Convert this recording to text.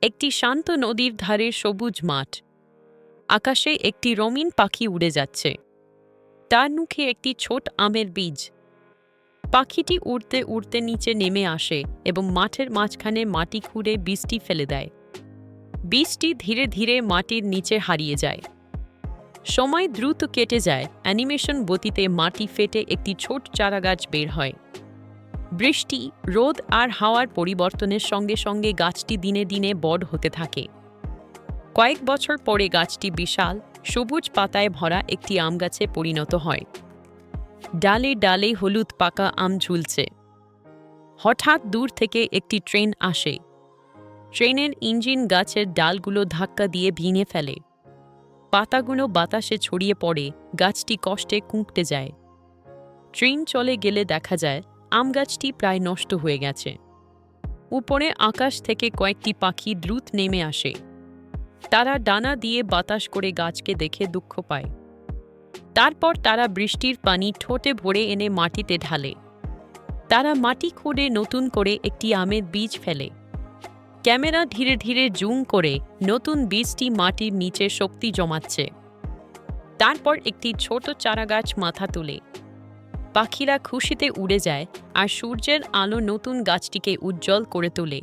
একটি শান্ত নদীর ধারে সবুজ মাঠ। আকাশে একটি রঙিন পাখি উড়ে যাচ্ছে। তার মুখে একটি ছোট আমের বীজ। পাখিটি উড়তে উড়তে নিচে নেমে আসে এবং মাঠের মাঝখানে মাটি খুঁড়ে বীজটি ফেলে দেয়। বীজটি ধীরে ধীরে মাটির নিচে হারিয়ে যায়। সময় দ্রুত কেটে যায়। অ্যানিমেশন গতিতে মাটি ফেটে একটি ছোট চারাগাছ বের হয়। বৃষ্টি, রোদ আর হাওয়ার পরিবর্তনের সঙ্গে সঙ্গে গাছটি দিনে দিনে বড় হতে থাকে। কয়েক বছর পরে গাছটি বিশাল, সবুজ পাতায় ভরা একটি আম গাছে পরিণত হয়। ডালে ডালে হলুদ পাকা আম ঝুলছে। হঠাৎ দূর থেকে একটি ট্রেন আসে। ট্রেনের ইঞ্জিন গাছের ডালগুলো ধাক্কা দিয়ে ভেঙে ফেলে। পাতাগুলো বাতাসে ছড়িয়ে পড়ে, গাছটি কষ্টে কুঁকতে যায়। ট্রেন চলে গেলে দেখা যায় আম গাছটি প্রায় নষ্ট হয়ে গেছে। উপরে আকাশ থেকে কয়েকটি পাখি দ্রুত নেমে আসে। তারা ডানা দিয়ে বাতাস করে গাছকে দেখে দুঃখ পায়। তারপর তারা বৃষ্টির পানি ঠোঁটে ভরে এনে মাটিতে ঢালে। তারা মাটি খুঁড়ে নতুন করে একটি আমের বীজ ফেলে। ক্যামেরা ধীরে ধীরে জুম করে নতুন বীজটি মাটির নিচে শক্তি জমাচ্ছে। তারপর একটি ছোট চারাগাছ মাথা তোলে। পাখিরা খুশিতে উড়ে যায় আর সূর্যের আলো নতুন গাছটিকে উজ্জ্বল করে তোলে।